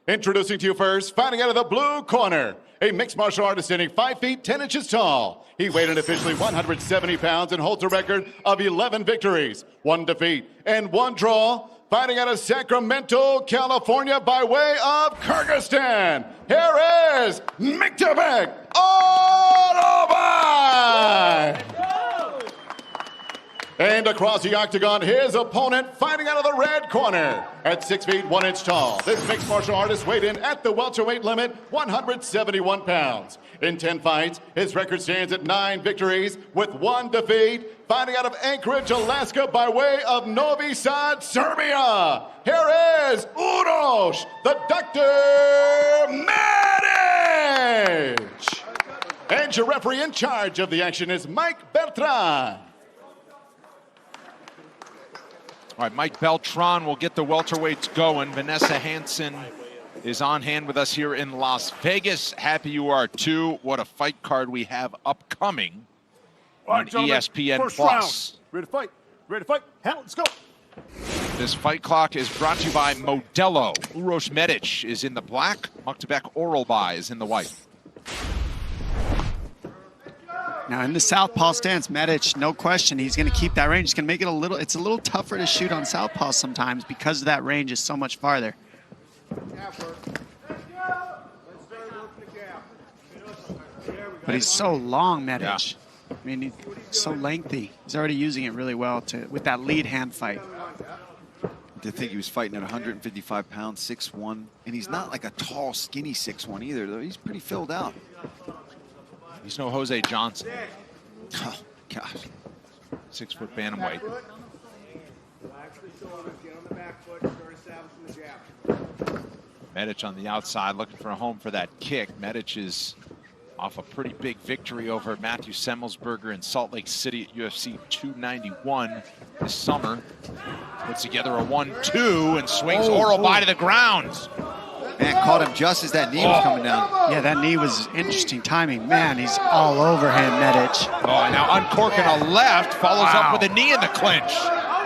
Introducing to you first, fighting out of the blue corner, a mixed martial artist standing 5 feet 10 inches tall. He weighed in officially 170 pounds and holds a record of 11 victories, 1 defeat, and 1 draw. Fighting out of Sacramento, California by way of Kyrgyzstan, here is Mıktыбek Orolbay! And across the octagon, his opponent fighting out of the red corner at 6 feet 1 inch tall. This mixed martial artist weighed in at the welterweight limit, 171 pounds. In 10 fights, his record stands at 9 victories with 1 defeat. Fighting out of Anchorage, Alaska by way of Novi Sad, Serbia. Here is Uroš, the Dr. Medic! And your referee in charge of the action is Mike Beltran. All right, Mike Beltran will get the welterweights going. Vanessa Hansen is on hand with us here in Las Vegas. Happy you are too. What a fight card we have upcoming on ESPN+. First round. Ready to fight. Ready to fight. Hell, let's go. This fight clock is brought to you by Modelo. Uroš Medic is in the black. Mıktыбek Orolbay is in the white. Now in the southpaw stance, Medic, no question, he's going to keep that range. He's going to make it it's a little tougher to shoot on southpaw sometimes because that range is so much farther. But he's so long, Medic. Yeah. I mean, he's so lengthy. He's already using it really well with that lead hand fight. To think he was fighting at 155 pounds, 6'1", and he's not like a tall, skinny 6'1" either, though. He's pretty filled out. He's no Jose Johnson. Oh, gosh. 6 foot bantamweight. Medic on the outside looking for a home for that kick. Medic is off a pretty big victory over Matthew Semmelsberger in Salt Lake City at UFC 291 this summer. Puts together a 1-2 and swings Orolbay to the ground. Man, caught him just as that knee was coming down. Yeah, that knee was interesting timing. Man, he's all over him, Medic. Oh, and now uncorking a left, follows up with a knee in the clinch.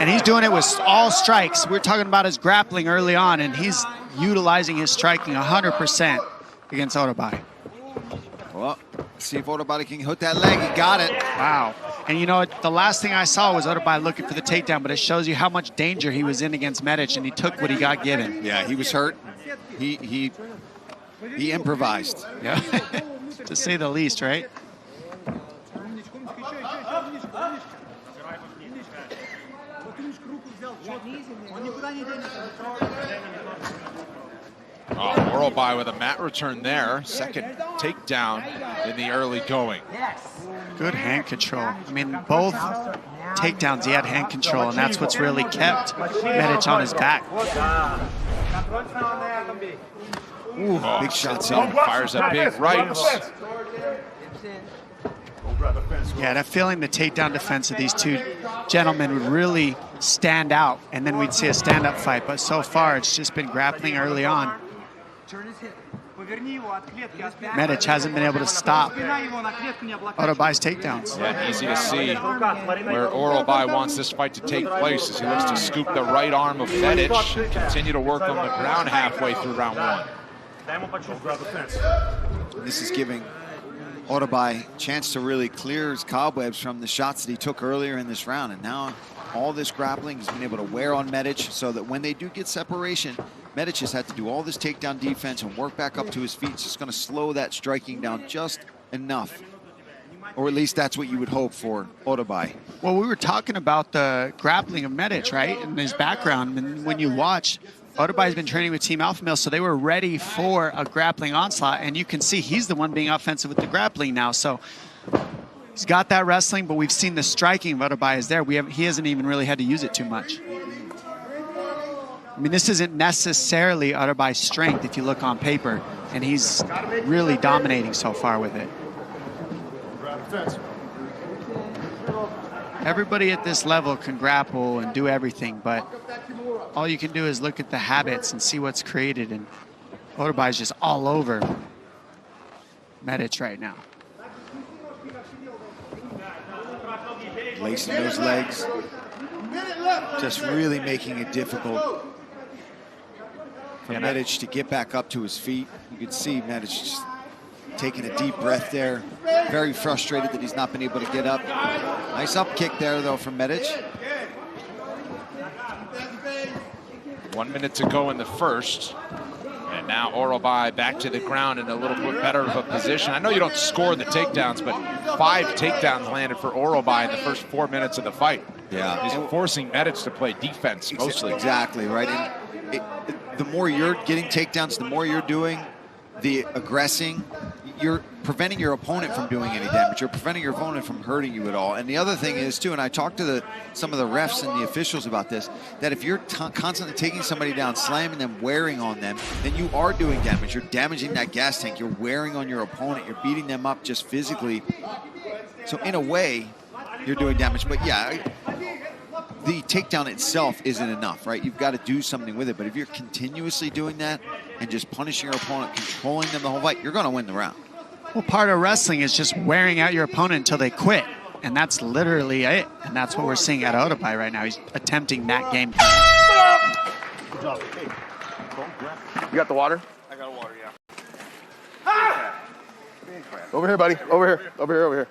And he's doing it with all strikes. We're talking about his grappling early on, and he's utilizing his striking 100% against Orolbay. Well, see if Orolbay can hit that leg. He got it. Wow. And you know what? The last thing I saw was Orolbay looking for the takedown, but it shows you how much danger he was in against Medic, and he took what he got given. Yeah, he was hurt. He improvised. Yeah, to say the least, right? Oh, Orolbay with a mat return there. Second takedown in the early going. Good hand control. I mean, both takedowns he had hand control, and that's what's really kept Medic on his back. Ooh, big shots in. Fires up big right. Yeah, that feeling the takedown defense of these two gentlemen would really stand out, and then we'd see a stand-up fight. But so far, it's just been grappling early on. Medic hasn't been able to stop Orolbay's takedowns. Yeah, easy to see where Orolbay wants this fight to take place as he looks to scoop the right arm of Medic and continue to work on the ground halfway through round 1. This is giving Orolbay a chance to really clear his cobwebs from the shots that he took earlier in this round. And now all this grappling has been able to wear on Medic so that when they do get separation, Medic has had to do all this takedown defense and work back up to his feet. It's just going to slow that striking down just enough. Or at least that's what you would hope for Orolbay. Well, we were talking about the grappling of Medic, right, in his background. And when you watch, Orolbay's been training with Team Alpha Male, so they were ready for a grappling onslaught. And you can see he's the one being offensive with the grappling now. So he's got that wrestling, but we've seen the striking of Orolbay is there. He hasn't even really had to use it too much. I mean, this isn't necessarily Orolbay's strength if you look on paper, and he's really dominating so far with it. Everybody at this level can grapple and do everything, but all you can do is look at the habits and see what's created, and Orolbay's just all over Medic right now. Lacing those legs, just really making it difficult for Medic to get back up to his feet. You could see Medic just taking a deep breath there. Very frustrated that he's not been able to get up. Nice up kick there, though, from Medic. 1 minute to go in the first. And now Orolbay back to the ground in a little bit better of a position. I know you don't score the takedowns, but 5 takedowns landed for Orolbay in the first 4 minutes of the fight. Yeah. He's forcing Medic to play defense mostly. Exactly, right? And the more you're getting takedowns, the more you're doing the aggressing, you're preventing your opponent from doing any damage. You're preventing your opponent from hurting you at all. And the other thing is, too, and I talked to some of the refs and the officials about this, that if you're constantly taking somebody down, slamming them, wearing on them, then you are doing damage. You're damaging that gas tank. You're wearing on your opponent. You're beating them up just physically. So in a way, you're doing damage. But yeah, the takedown itself isn't enough, right? You've got to do something with it. But if you're continuously doing that and just punishing your opponent, controlling them the whole fight, you're going to win the round. Well, part of wrestling is just wearing out your opponent until they quit. And that's literally it. And that's what we're seeing at Orolbay right now. He's attempting that game. Good job. Hey, You got the water? I got water, yeah. Over here, buddy. Over here. Over here. Over here.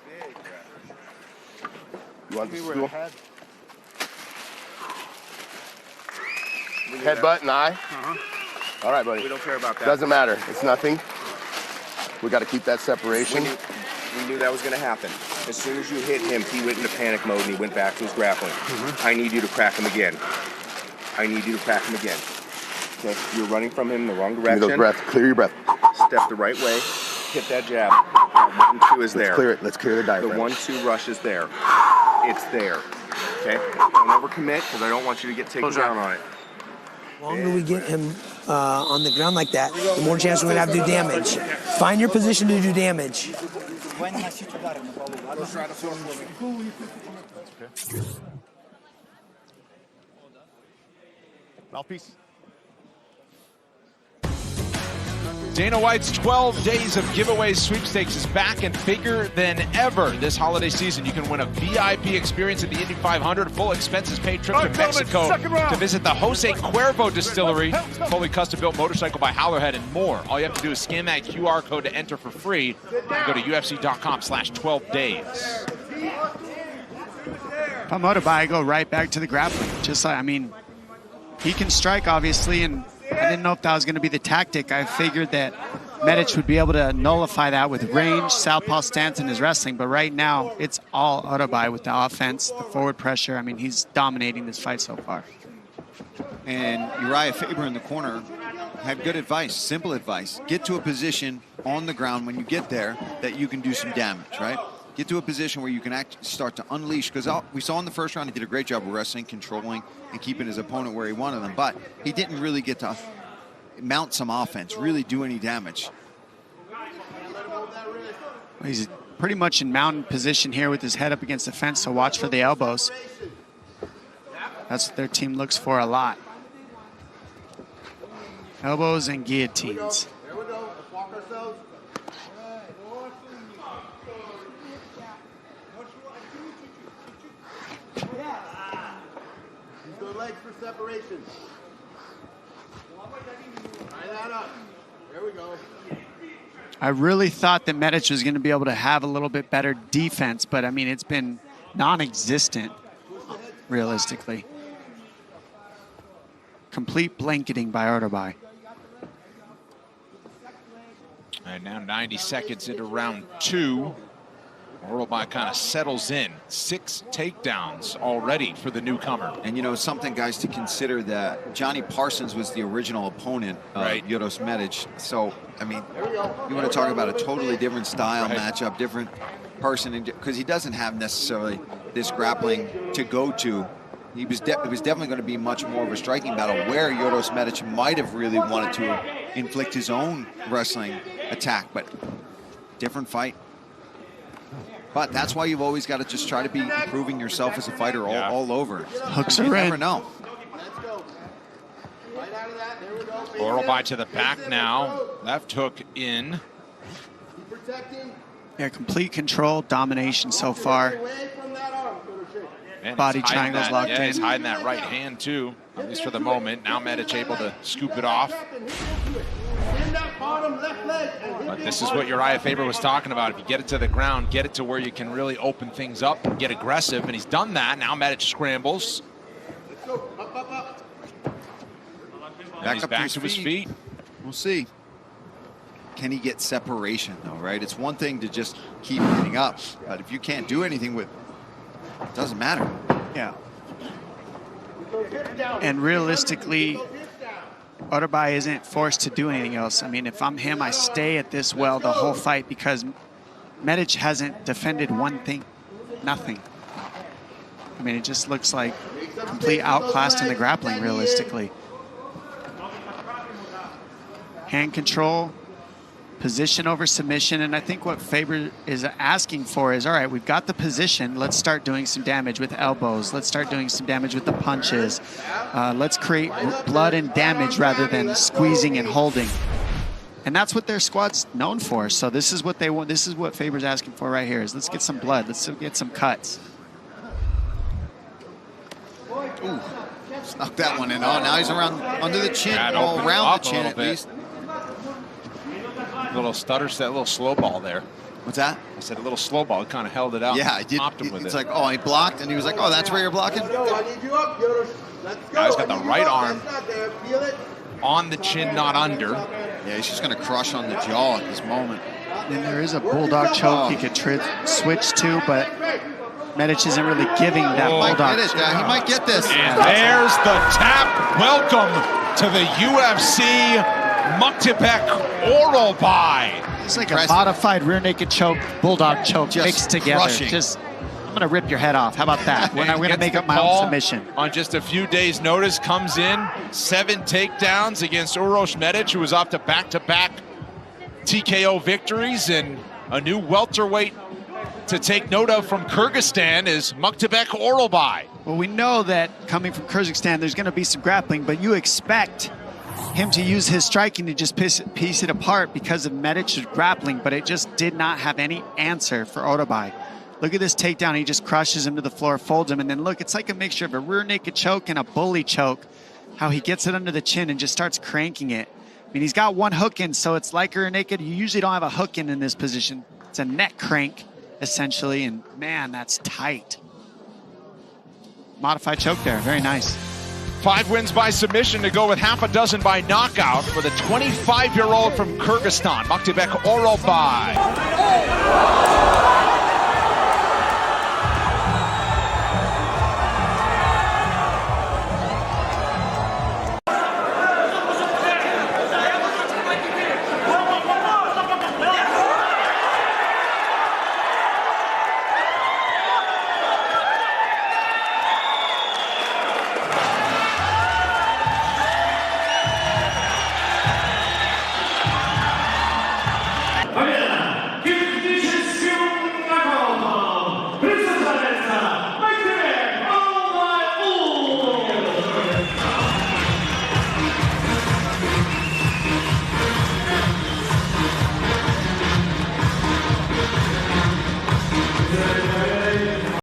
You want the stool? Headbutt and eye? All right, buddy. We don't care about that. Doesn't matter. It's nothing. We got to keep that separation. We knew that was going to happen. As soon as you hit him, he went into panic mode and he went back to his grappling. I need you to crack him again. I need you to crack him again. Okay, you're running from him in the wrong direction. Give me those breaths. Clear your breath. Step the right way. Hit that jab. 1-2 is there. Let's clear it. Let's clear the diaphragm. The 1-2 rush is there. It's there. Okay? Don't overcommit because I don't want you to get taken down on it. The longer we get him on the ground like that, the more chance we're going to have to do damage. Find your position to do damage. Mouthpiece. Dana White's 12 days of giveaways sweepstakes is back and bigger than ever this holiday season. You can win a VIP experience at the Indy 500, a full expenses paid trip to Mexico to visit the Jose Cuervo distillery, fully custom-built motorcycle by Howlerhead, and more. All you have to do is scan that QR code to enter for free and go to UFC.com/12days. If I'm Orolbay, I go right back to the grappling. Just like, I mean, he can strike, obviously, and I didn't know if that was going to be the tactic. I figured that Medic would be able to nullify that with range, southpaw stance, and his wrestling. But right now, it's all Orolbay with the offense, the forward pressure. I mean, he's dominating this fight so far. And Uriah Faber in the corner had good advice, simple advice. Get to a position on the ground when you get there that you can do some damage, right? Get to a position where you can start to unleash, because we saw in the first round he did a great job of wrestling, controlling, and keeping his opponent where he wanted them, but he didn't really get to mount some offense, really do any damage. He's pretty much in mountain position here with his head up against the fence, so watch for the elbows. That's what their team looks for a lot. Elbows and guillotines. There we go. Let's walk ourselves. Use the legs for separation. Tie that up. There we go. I really thought that Medic was going to be able to have a little bit better defense, but I mean, it's been non-existent, realistically. Complete blanketing by Orolbay. And now 90 seconds into round 2. Orolbay kind of settles in. 6 takedowns already for the newcomer. And you know, something, guys, to consider that Johnny Parsons was the original opponent of Yoros Medic. So, I mean, you want to talk about a totally different style matchup, different person, because he doesn't have necessarily this grappling to go to. It was definitely going to be much more of a striking battle, where Yoros Medic might have really wanted to inflict his own wrestling attack, but different fight. But that's why you've always got to just try to be improving yourself as a fighter all over. Hooks you are in. never know. Orolbay to the back now. Left hook in. Yeah, complete control, domination so far. And body he's hiding triangles that- locked yeah, in. he's hiding that right hand too, at least for the moment. Now Medic able to scoop it off. But this is what Uriah Faber was talking about. If you get it to the ground, get it to where you can really open things up and get aggressive, and he's done that. Now Medic scrambles. And he's back to his feet. We'll see. Can he get separation though, right? It's one thing to just keep hitting up, but if you can't do anything with it, doesn't matter. Yeah. And realistically, Orolbay isn't forced to do anything else. I mean, if I'm him, I stay at this well the whole fight because Medic hasn't defended one thing, nothing. I mean, it just looks like complete outclassed in the grappling, realistically. Hand control, position over submission, and I think what Faber is asking for is, all right, we've got the position, let's start doing some damage with elbows, let's start doing some damage with the punches, let's create blood and damage rather than squeezing and holding. And that's what their squad's known for, so this is what they want, this is what Faber's asking for right here, is let's get some blood, let's get some cuts. Ooh, snuck that one in. Oh, now he's around under the chin, Yeah, it all opened around up the a chin little at bit. least. Little stutter set, little slow ball there. What's that? I said a little slow ball. It kind of held it out. Yeah, I did. Popped him with It's it. like, oh, he blocked, and he was like, oh, that's where you're blocking? Guy's got the right arm on the chin, not under. Yeah, he's just going to crush on the jaw at this moment. And there is a bulldog choke he could switch to, but Medic isn't really giving that He might bulldog get it. He might get this. And there's the tap. Welcome to the UFC Mıktыбek Orolbay. It's like Impressive. a modified rear naked choke, bulldog choke Just mixed together. crushing. I'm gonna rip your head off. How about that? We're gonna Gets make the up my own call submission. on just a few days' notice. Comes in 7 takedowns against Uroš Medic, who was off to back-to-back TKO victories, and a new welterweight to take note of from Kyrgyzstan is Mıktыбek Orolbay. Well, we know that coming from Kyrgyzstan, there's gonna be some grappling, but you expect him to use his striking to just piece it apart because of Medic's grappling, but it just did not have any answer for Orolbay. Look at this takedown. He just crushes him to the floor, folds him, and then look, it's like a mixture of a rear naked choke and a bully choke, how he gets it under the chin and just starts cranking it. I mean, he's got one hook in, so it's like a rear naked. You usually don't have a hook in this position. It's a neck crank, essentially, and man, that's tight. Modified choke there, very nice. 5 wins by submission to go with half a dozen by knockout for the 25-year-old from Kyrgyzstan, Mıktыбek Orolbay.